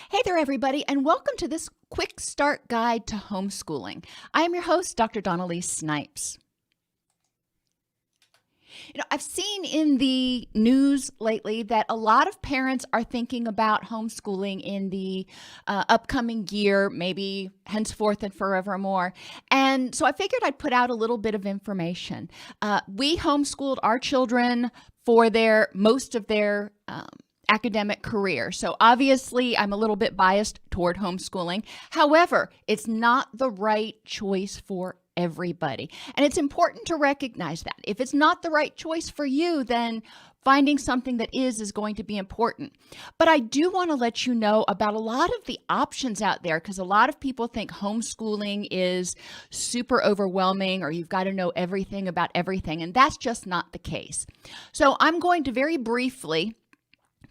Hey there, everybody, and welcome to this quick start guide to homeschooling. I am your host, Dr. Elise Snipes. I've seen in the news lately that a lot of parents are thinking about homeschooling in the upcoming year, maybe henceforth and forevermore. And so I figured I'd put out a little bit of information. We homeschooled our children for most of their academic career. So obviously I'm a little bit biased toward homeschooling. However, it's not the right choice for everybody. And it's important to recognize that. If it's not the right choice for you, then finding something that is going to be important. But I do want to let you know about a lot of the options out there, because a lot of people think homeschooling is super overwhelming or you've got to know everything about everything. And that's just not the case. So I'm going to very briefly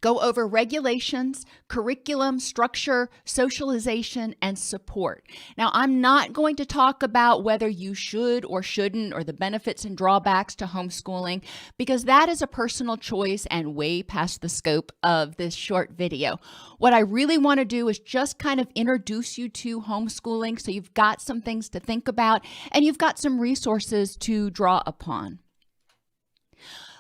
go over regulations, curriculum, structure, socialization, and support. Now, I'm not going to talk about whether you should or shouldn't or the benefits and drawbacks to homeschooling, because that is a personal choice and way past the scope of this short video. What I really want to do is just kind of introduce you to homeschooling so you've got some things to think about and you've got some resources to draw upon.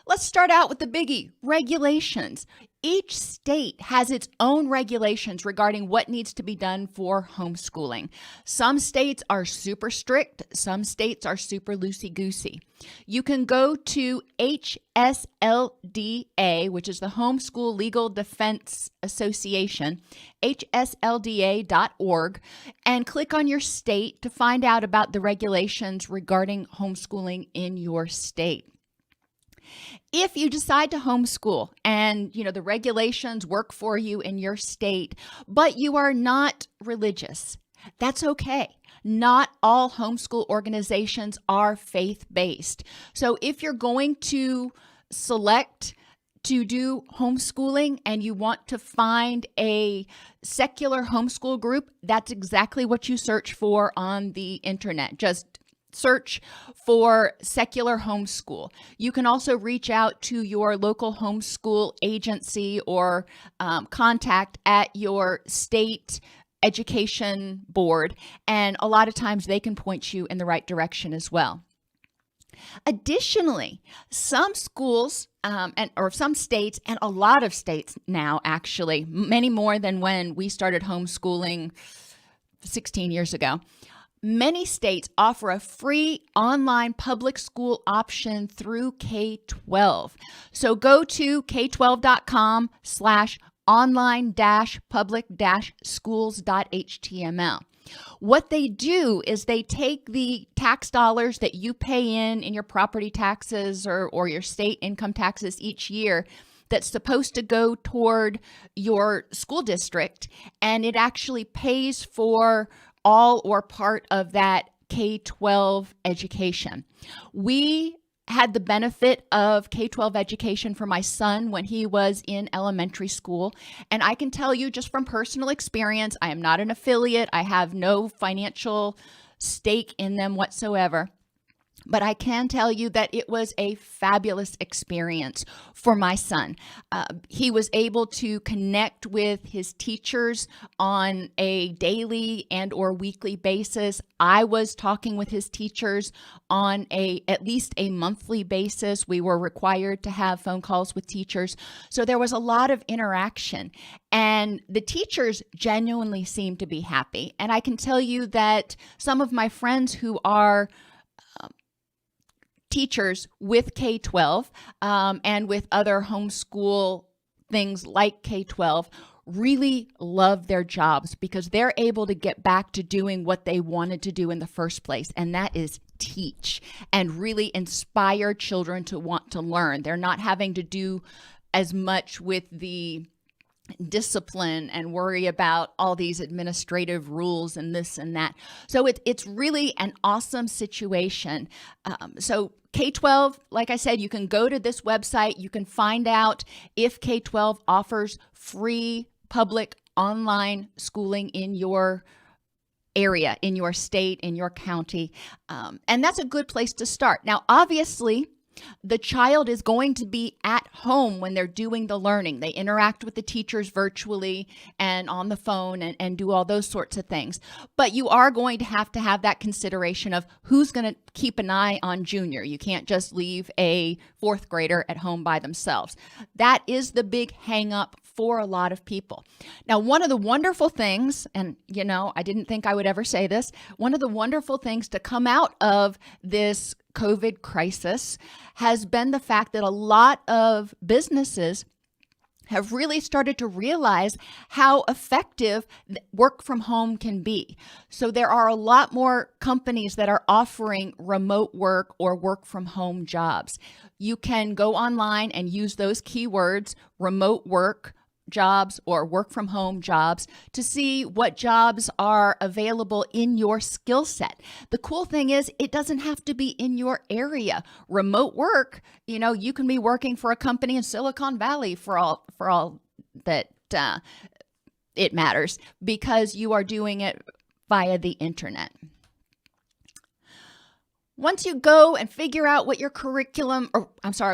Let's start out with the biggie, regulations. Each state has its own regulations regarding what needs to be done for homeschooling. Some states are super strict, some states are super loosey-goosey. You can go to HSLDA, which is the Homeschool Legal Defense Association, hslda.org, and click on your state to find out about the regulations regarding homeschooling in your state. If you decide to homeschool and, the regulations work for you in your state, but you are not religious, that's okay. Not all homeschool organizations are faith-based. So if you're going to select to do homeschooling and you want to find a secular homeschool group, that's exactly what you search for on the internet. Just search for secular homeschool. You can also reach out to your local homeschool agency or contact at your state education board, and a lot of times they can point you in the right direction as well. Additionally, some schools or some states, and a lot of states now actually, many more than when we started homeschooling 16 years ago, many states offer a free online public school option through K-12. So go to k12.com/online-public-schools.html. What they do is they take the tax dollars that you pay in your property taxes or your state income taxes each year that's supposed to go toward your school district, and it actually pays for all or part of that K-12 education. We had the benefit of K-12 education for my son when he was in elementary school. And I can tell you just from personal experience, I am not an affiliate. I have no financial stake in them whatsoever. But I can tell you that it was a fabulous experience for my son. He was able to connect with his teachers on a daily and or weekly basis. I was talking with his teachers on at least a monthly basis. We were required to have phone calls with teachers. So there was a lot of interaction. And the teachers genuinely seemed to be happy. And I can tell you that some of my friends who are teachers with K-12 and with other homeschool things like K-12 really love their jobs because they're able to get back to doing what they wanted to do in the first place, and that is teach and really inspire children to want to learn. They're not having to do as much with the discipline and worry about all these administrative rules and this and that. So it's really an awesome situation. So K-12, like I said, you can go to this website. You can find out if K-12 offers free public online schooling in your area, in your state, in your county. And that's a good place to start. Now, obviously, The child is going to be at home when they're doing the learning. They interact with the teachers virtually and on the phone and do all those sorts of things. But you are going to have that consideration of who's going to keep an eye on Junior. You can't just leave a fourth grader at home by themselves. That is the big hang up for a lot of people. Now, one of the wonderful things, and I didn't think I would ever say this, one of the wonderful things to come out of this COVID crisis has been the fact that a lot of businesses have really started to realize how effective work from home can be. So there are a lot more companies that are offering remote work or work from home jobs. You can go online and use those keywords, remote work jobs or work from home jobs, to see what jobs are available in your skill set. The cool thing is it doesn't have to be in your area. Remote work, you can be working for a company in Silicon Valley for all that it matters, because you are doing it via the internet. Once you go and figure out what your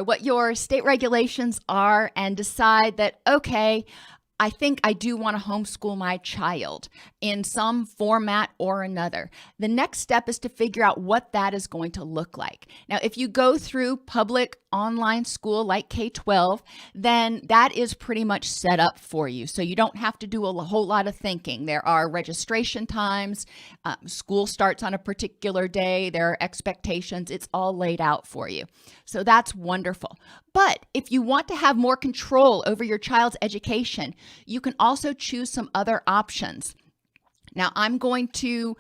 what your state regulations are and decide that, okay, I think I do want to homeschool my child in some format or another, the next step is to figure out what that is going to look like. Now, if you go through public online school like K-12, then that is pretty much set up for you. So you don't have to do a whole lot of thinking. There are registration times, school starts on a particular day, there are expectations, it's all laid out for you. So that's wonderful. But if you want to have more control over your child's education, you can also choose some other options. Now, I'm going to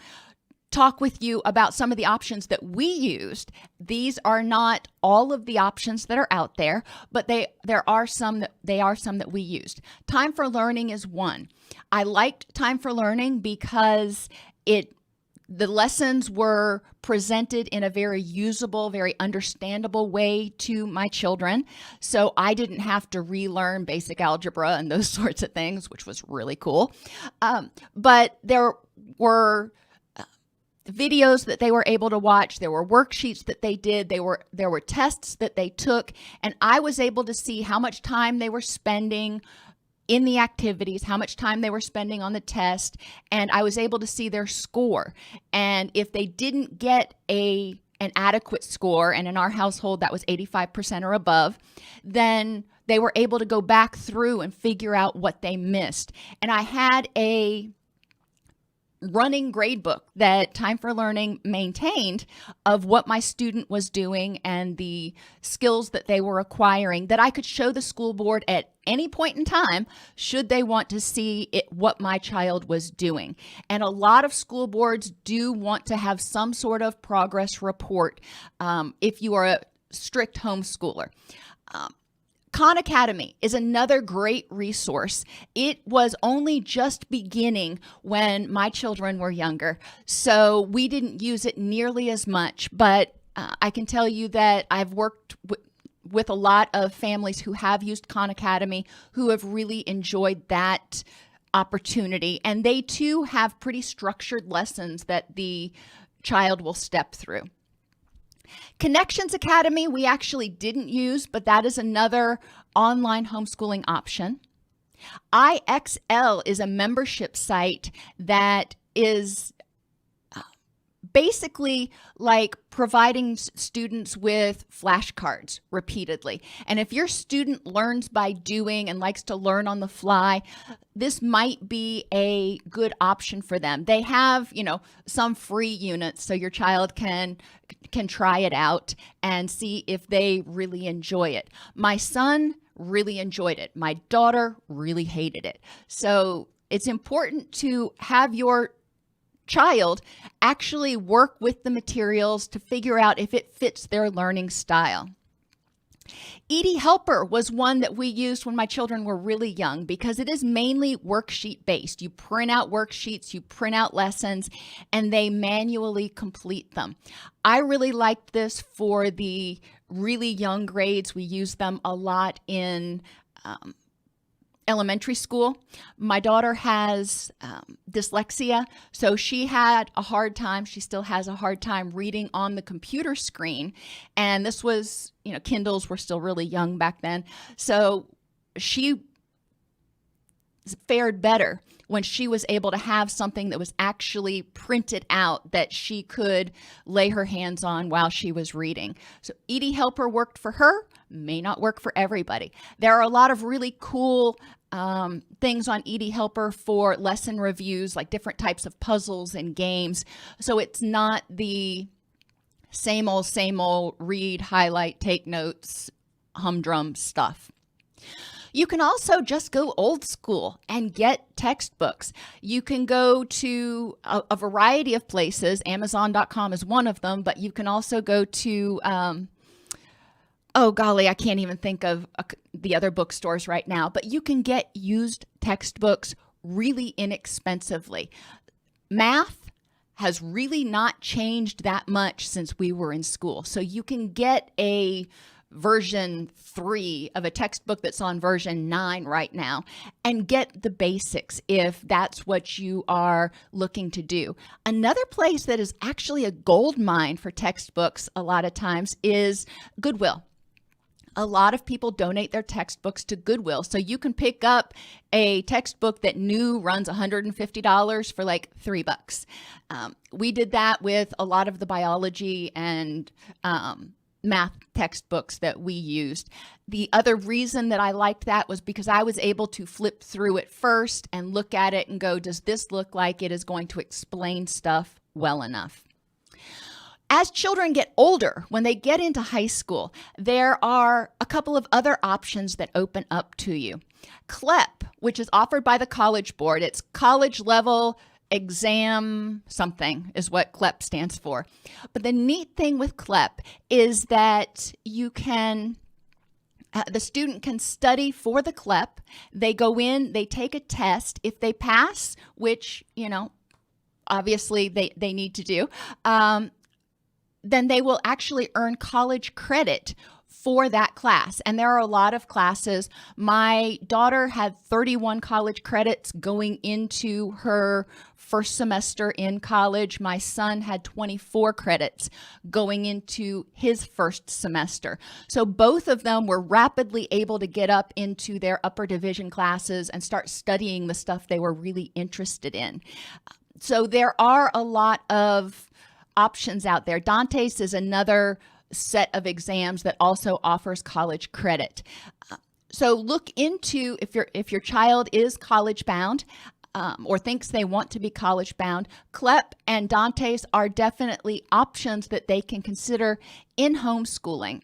talk with you about some of the options that we used. These are not all of the options that are out there, but there are some that we used. Time for Learning is one. I liked Time for Learning because the lessons were presented in a very usable, very understandable way to my children. So I didn't have to relearn basic algebra and those sorts of things, which was really cool. But there were videos that they were able to watch. There were worksheets that they did. There were tests that they took. And I was able to see how much time they were spending in the activities, how much time they were spending on the test, and I was able to see their score. And if they didn't get an adequate score, and in our household that was 85% or above, then they were able to go back through and figure out what they missed. And I had a running grade book that Time for Learning maintained of what my student was doing and the skills that they were acquiring, that I could show the school board at any point in time should they want to see what my child was doing. And a lot of school boards do want to have some sort of progress report if you are a strict homeschooler. Khan Academy is another great resource. It was only just beginning when my children were younger, so we didn't use it nearly as much, but I can tell you that I've worked with a lot of families who have used Khan Academy who have really enjoyed that opportunity, and they too have pretty structured lessons that the child will step through. Connections Academy we actually didn't use, but that is another online homeschooling option. IXL is a membership site that is basically like providing students with flashcards repeatedly. And if your student learns by doing and likes to learn on the fly, this might be a good option for them. They have, some free units so your child can try it out and see if they really enjoy it. My son really enjoyed it. My daughter really hated it. So it's important to have your child actually work with the materials to figure out if it fits their learning style. ED Helper was one that we used when my children were really young because it is mainly worksheet based. You print out worksheets, you print out lessons, and they manually complete them. I really liked this for the really young grades. We use them a lot in elementary school. My daughter has dyslexia, so she had a hard time. She still has a hard time reading on the computer screen. And this was, Kindles were still really young back then. So she fared better when she was able to have something that was actually printed out that she could lay her hands on while she was reading. So ED Helper worked for her, may not work for everybody. There are a lot of really cool things on ED Helper for lesson reviews, like different types of puzzles and games. So it's not the same old read, highlight, take notes, humdrum stuff. You can also just go old school and get textbooks. You can go to a variety of places. Amazon.com is one of them, but you can also go to, I can't even think of the other bookstores right now, but you can get used textbooks really inexpensively. Math has really not changed that much since we were in school. So you can get a version 3 of a textbook that's on version 9 right now and get the basics if that's what you are looking to do. Another place that is actually a gold mine for textbooks a lot of times is Goodwill. A lot of people donate their textbooks to Goodwill. So you can pick up a textbook that new runs $150 for like $3. We did that with a lot of the biology and math textbooks that we used. The other reason that I liked that was because I was able to flip through it first and look at it and go, does this look like it is going to explain stuff well enough? As children get older, when they get into high school, there are a couple of other options that open up to you. CLEP, which is offered by the College Board, it's college level exam something is what CLEP stands for. But the neat thing with CLEP is that you can, the student can study for the CLEP. They go in, they take a test. If they pass, which, obviously they need to do, then they will actually earn college credit for that class. And there are a lot of classes. My daughter had 31 college credits going into her first semester in college. My son had 24 credits going into his first semester. So both of them were rapidly able to get up into their upper division classes and start studying the stuff they were really interested in. So there are a lot of options out there. Dante's is another set of exams that also offers college credit. So look into if your child is college bound or thinks they want to be college bound, CLEP and Dante's are definitely options that they can consider in homeschooling.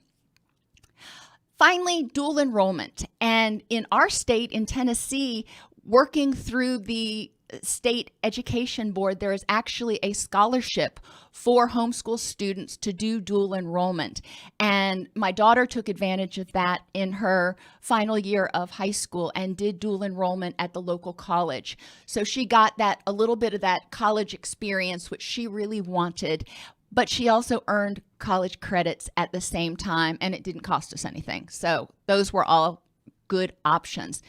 Finally, dual enrollment. And in our state, in Tennessee, working through the state education board, there is actually a scholarship for homeschool students to do dual enrollment. And my daughter took advantage of that in her final year of high school and did dual enrollment at the local college. So she got a little bit of that college experience, which she really wanted, but she also earned college credits at the same time, and it didn't cost us anything. So those were all good options.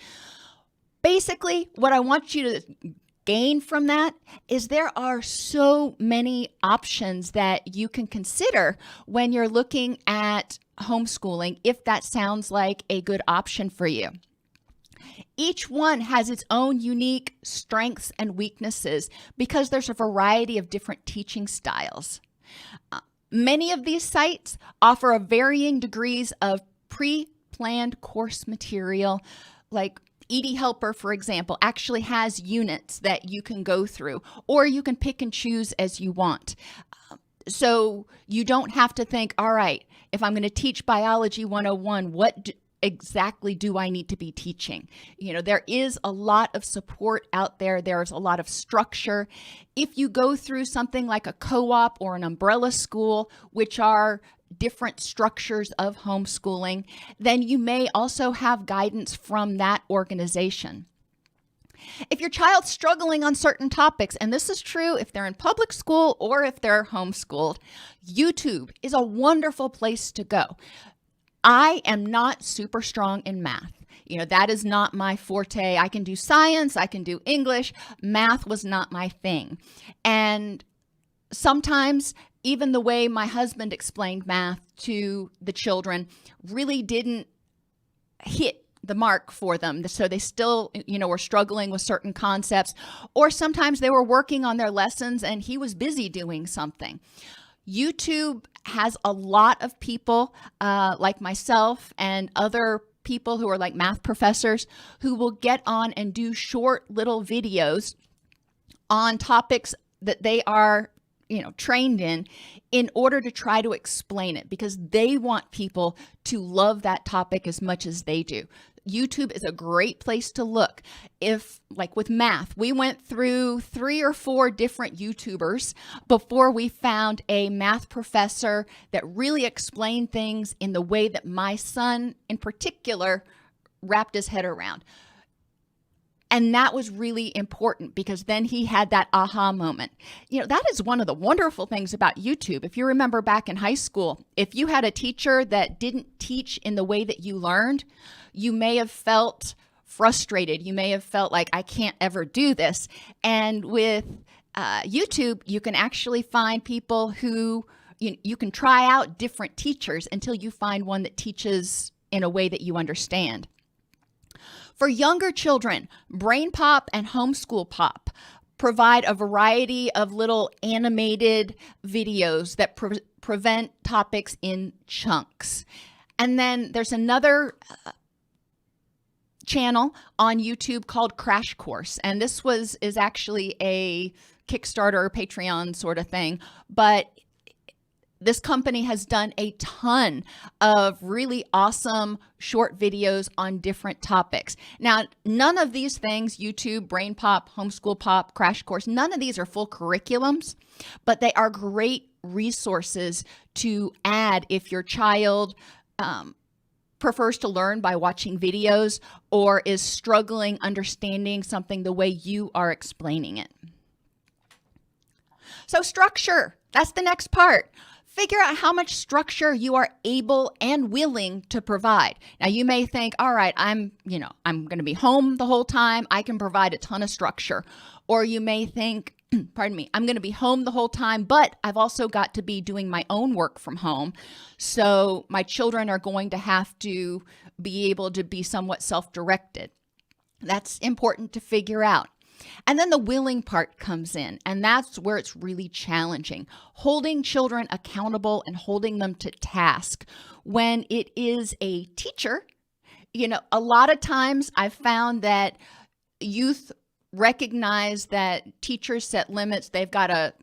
Basically, what I want you to gain from that is there are so many options that you can consider when you're looking at homeschooling, if that sounds like a good option for you. Each one has its own unique strengths and weaknesses because there's a variety of different teaching styles. Many of these sites offer a varying degrees of pre-planned course material, like ED Helper, for example, actually has units that you can go through, or you can pick and choose as you want. So you don't have to think, all right, if I'm going to teach Biology 101, what exactly do I need to be teaching? There is a lot of support out there. There's a lot of structure. If you go through something like a co-op or an umbrella school, which are different structures of homeschooling, then you may also have guidance from that organization. If your child's struggling on certain topics, and this is true if they're in public school or if they're homeschooled, YouTube is a wonderful place to go. I am not super strong in math. That is not my forte. I can do science, I can do English. Math was not my thing. And sometimes even the way my husband explained math to the children really didn't hit the mark for them. So they still, were struggling with certain concepts, or sometimes they were working on their lessons and he was busy doing something. YouTube has a lot of people like myself and other people who are like math professors who will get on and do short little videos on topics that they are trained in order to try to explain it, because they want people to love that topic as much as they do. YouTube is a great place to look. If, like with math, we went through 3 or 4 different YouTubers before we found a math professor that really explained things in the way that my son in particular wrapped his head around. And that was really important because then he had that aha moment. That is one of the wonderful things about YouTube. If you remember back in high school, if you had a teacher that didn't teach in the way that you learned, you may have felt frustrated. You may have felt like, I can't ever do this. And with YouTube, you can actually find people who, you can try out different teachers until you find one that teaches in a way that you understand. For younger children, Brain Pop and Homeschool Pop provide a variety of little animated videos that prevent topics in chunks. And then there's another channel on YouTube called Crash Course. And this is actually a Kickstarter or Patreon sort of thing, but this company has done a ton of really awesome short videos on different topics. Now, none of these things, YouTube, Brain Pop, Homeschool Pop, Crash Course, none of these are full curriculums, but they are great resources to add if your child prefers to learn by watching videos or is struggling understanding something the way you are explaining it. So structure, that's the next part. Figure out how much structure you are able and willing to provide. Now you may think, all right, I'm going to be home the whole time. I can provide a ton of structure. Or you may think, pardon me, I'm going to be home the whole time, but I've also got to be doing my own work from home. So my children are going to have to be able to be somewhat self-directed. That's important to figure out. And then the willing part comes in, and that's where it's really challenging. Holding children accountable and holding them to task. When it is a teacher, a lot of times I've found that youth recognize that teachers set limits. They've got to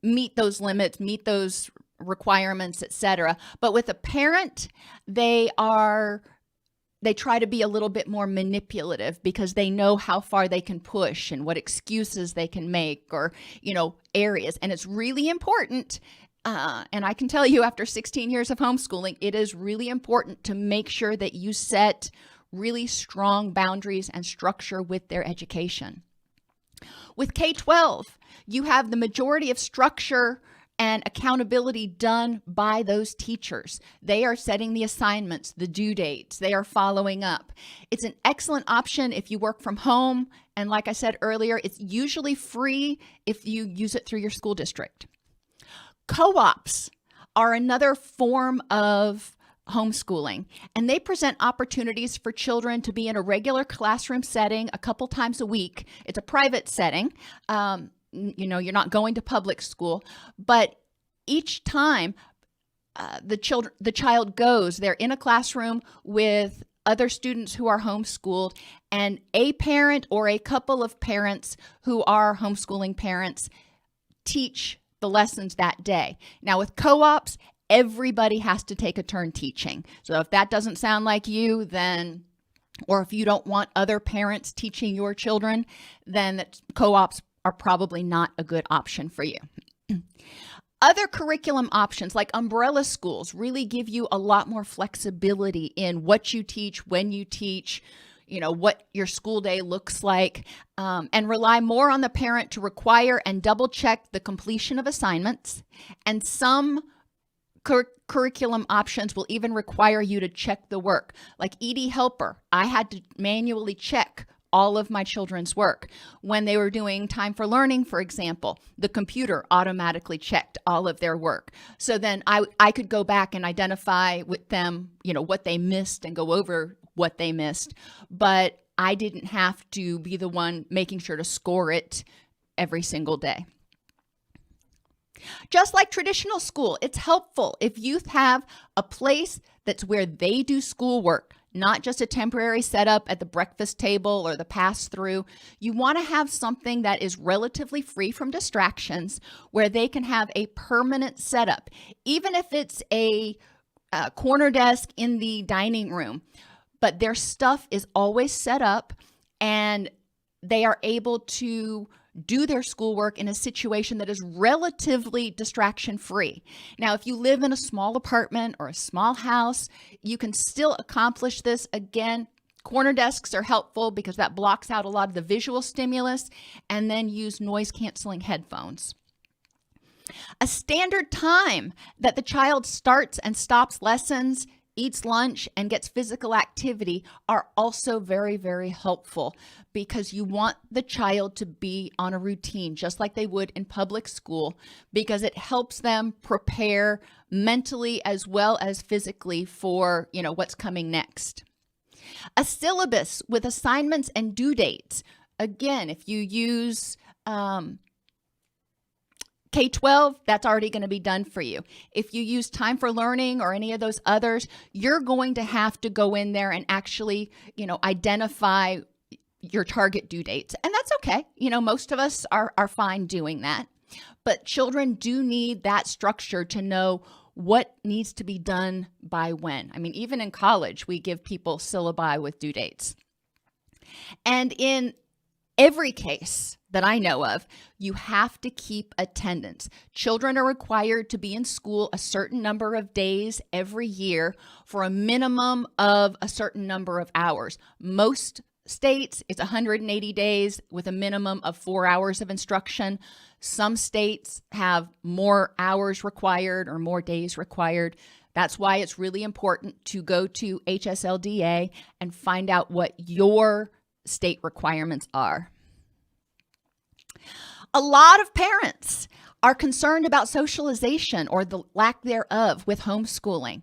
meet those limits, meet those requirements, etc. But with a parent, they try to be a little bit more manipulative because they know how far they can push and what excuses they can make or, areas. And it's really important. And I can tell you after 16 years of homeschooling, it is really important to make sure that you set really strong boundaries and structure with their education. With K-12, you have the majority of structure and accountability done by those teachers. They are setting the assignments, the due dates, they are following up. It's an excellent option if you work from home. And like I said earlier, it's usually free if you use it through your school district. Co-ops are another form of homeschooling, and they present opportunities for children to be in a regular classroom setting a couple times a week. It's a private setting. You're not going to public school, but each time the child goes, they're in a classroom with other students who are homeschooled, and a parent or a couple of parents who are homeschooling parents teach the lessons that day. Now with co-ops, everybody has to take a turn teaching. So if that doesn't sound like you, then, or if you don't want other parents teaching your children, then co-ops are probably not a good option for you. Other curriculum options like umbrella schools really give you a lot more flexibility in what you teach, when you teach, what your school day looks like, and rely more on the parent to require and double check the completion of assignments. And some Curriculum options will even require you to check the work. Like ED Helper, I had to manually check all of my children's work. When they were doing Time for Learning, for example, the computer automatically checked all of their work. So then I could go back and identify with them, what they missed and go over what they missed. But I didn't have to be the one making sure to score it every single day. Just like traditional school, it's helpful if youth have a place that's where they do schoolwork, not just a temporary setup at the breakfast table or the pass-through. You want to have something that is relatively free from distractions, where they can have a permanent setup, even if it's a corner desk in the dining room. But their stuff is always set up, and they are able to do their schoolwork in a situation that is relatively distraction-free. Now, if you live in a small apartment or a small house, you can still accomplish this. Again, corner desks are helpful because that blocks out a lot of the visual stimulus, and then use noise-canceling headphones. A standard time that the child starts and stops lessons, eats lunch, and gets physical activity are also very, very helpful, because you want the child to be on a routine just like they would in public school, because it helps them prepare mentally as well as physically for, what's coming next. A syllabus with assignments and due dates. Again, if you use K-12, that's already going to be done for you. If you use Time for Learning or any of those others, you're going to have to go in there and actually, identify your target due dates. And that's okay. Most of us are fine doing that. But children do need that structure to know what needs to be done by when. I mean, even in college, we give people syllabi with due dates. And in every case that I know of, you have to keep attendance. Children are required to be in school a certain number of days every year for a minimum of a certain number of hours. Most states, it's 180 days with a minimum of 4 hours of instruction. Some states have more hours required or more days required. That's why it's really important to go to HSLDA and find out what your state requirements are. A lot of parents are concerned about socialization or the lack thereof with homeschooling.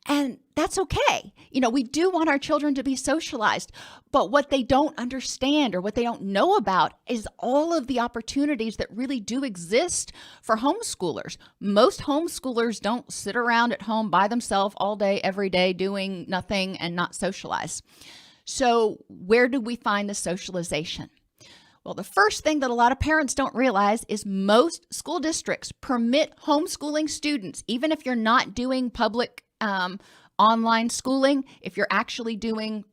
And that's okay. We do want our children to be socialized, but what they don't understand or what they don't know about is all of the opportunities that really do exist for homeschoolers. Most homeschoolers don't sit around at home by themselves all day, every day, doing nothing and not socialize. So where do we find the socialization? Well, the first thing that a lot of parents don't realize is most school districts permit homeschooling students, even if you're not doing public online schooling, if you're actually doing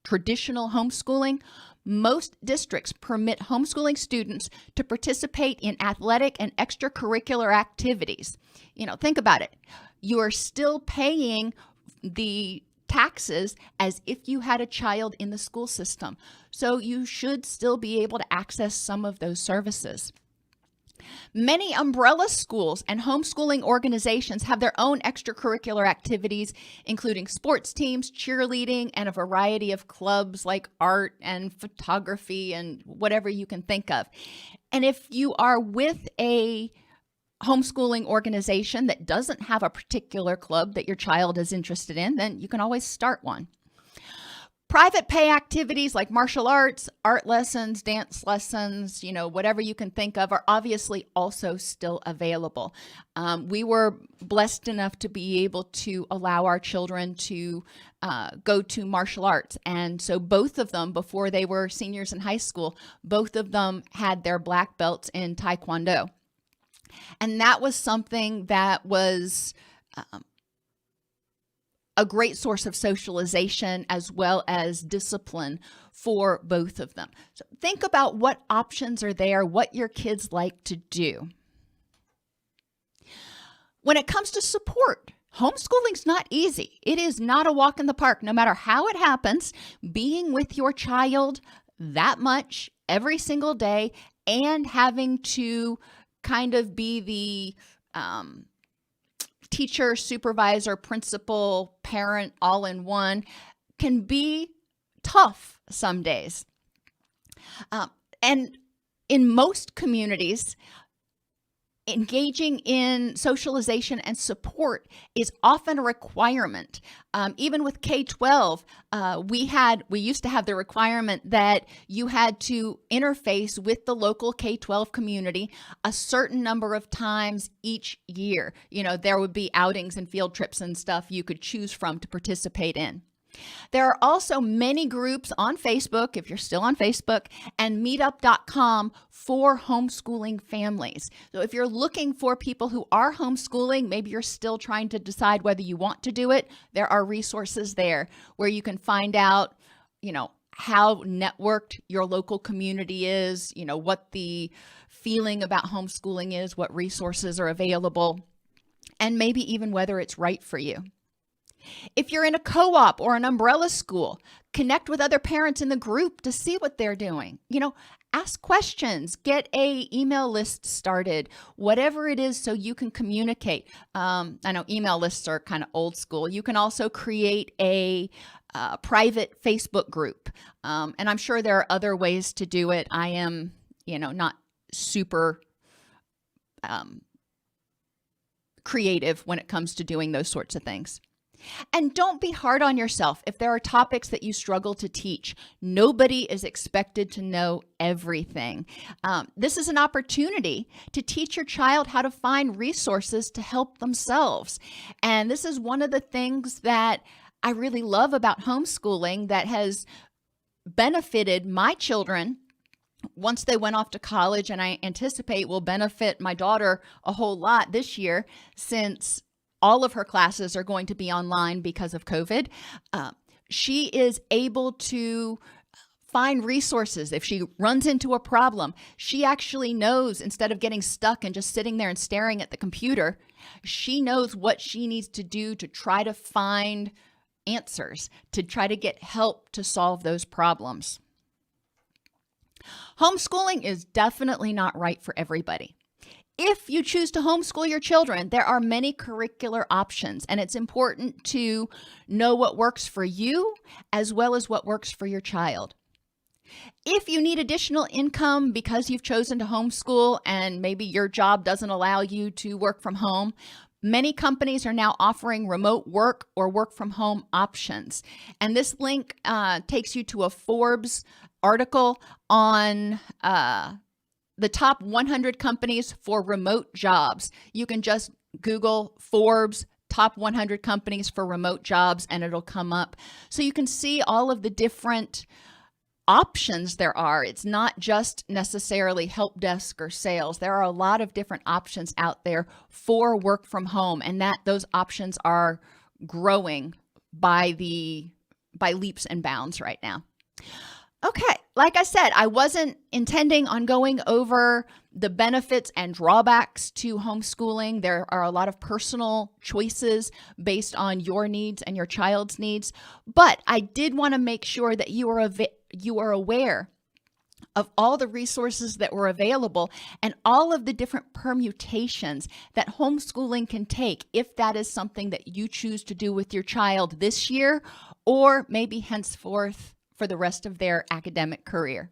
traditional homeschooling, most districts permit homeschooling students to participate in athletic and extracurricular activities. Think about it. You are still paying the taxes as if you had a child in the school system. So you should still be able to access some of those services. Many umbrella schools and homeschooling organizations have their own extracurricular activities, including sports teams, cheerleading, and a variety of clubs like art and photography and whatever you can think of. And if you are with a homeschooling organization that doesn't have a particular club that your child is interested in, then you can always start one. Private pay activities like martial arts, art lessons, dance lessons, whatever you can think of, are obviously also still available. We were blessed enough to be able to allow our children to go to martial arts. And so both of them, before they were seniors in high school, both of them had their black belts in Taekwondo. And that was something that was a great source of socialization as well as discipline for both of them. So think about what options are there, what your kids like to do. When it comes to support, homeschooling's not easy. It is not a walk in the park. No matter how it happens, being with your child that much every single day and having to kind of be the teacher, supervisor, principal, parent, all in one, can be tough some days. And in most communities, engaging in socialization and support is often a requirement. Even with K-12, we used to have the requirement that you had to interface with the local K-12 community a certain number of times each year. There would be outings and field trips and stuff you could choose from to participate in. There are also many groups on Facebook, if you're still on Facebook, and meetup.com for homeschooling families. So if you're looking for people who are homeschooling, maybe you're still trying to decide whether you want to do it, there are resources there where you can find out, how networked your local community is, what the feeling about homeschooling is, what resources are available, and maybe even whether it's right for you. If you're in a co-op or an umbrella school, connect with other parents in the group to see what they're doing. Ask questions, get a email list started, whatever it is so you can communicate. I know email lists are kind of old school. You can also create a private Facebook group. And I'm sure there are other ways to do it. I am, not super creative when it comes to doing those sorts of things. And don't be hard on yourself if there are topics that you struggle to teach. Nobody is expected to know everything. This is an opportunity to teach your child how to find resources to help themselves. And this is one of the things that I really love about homeschooling that has benefited my children once they went off to college, and I anticipate will benefit my daughter a whole lot this year since all of her classes are going to be online because of COVID. She is able to find resources. If she runs into a problem, she actually knows, instead of getting stuck and just sitting there and staring at the computer, she knows what she needs to do to try to find answers, to try to get help to solve those problems. Homeschooling is definitely not right for everybody. If you choose to homeschool your children, there are many curricular options, and it's important to know what works for you as well as what works for your child. If you need additional income because you've chosen to homeschool and maybe your job doesn't allow you to work from home, many companies are now offering remote work or work from home options. And this link takes you to a Forbes article on the top 100 companies for remote jobs. You can just Google Forbes top 100 companies for remote jobs and it'll come up. So you can see all of the different options there are. It's not just necessarily help desk or sales. There are a lot of different options out there for work from home, and those options are growing by leaps and bounds right now. Okay, like I said, I wasn't intending on going over the benefits and drawbacks to homeschooling. There are a lot of personal choices based on your needs and your child's needs, but I did want to make sure that you are aware of all the resources that were available and all of the different permutations that homeschooling can take if that is something that you choose to do with your child this year or maybe henceforth for the rest of their academic career.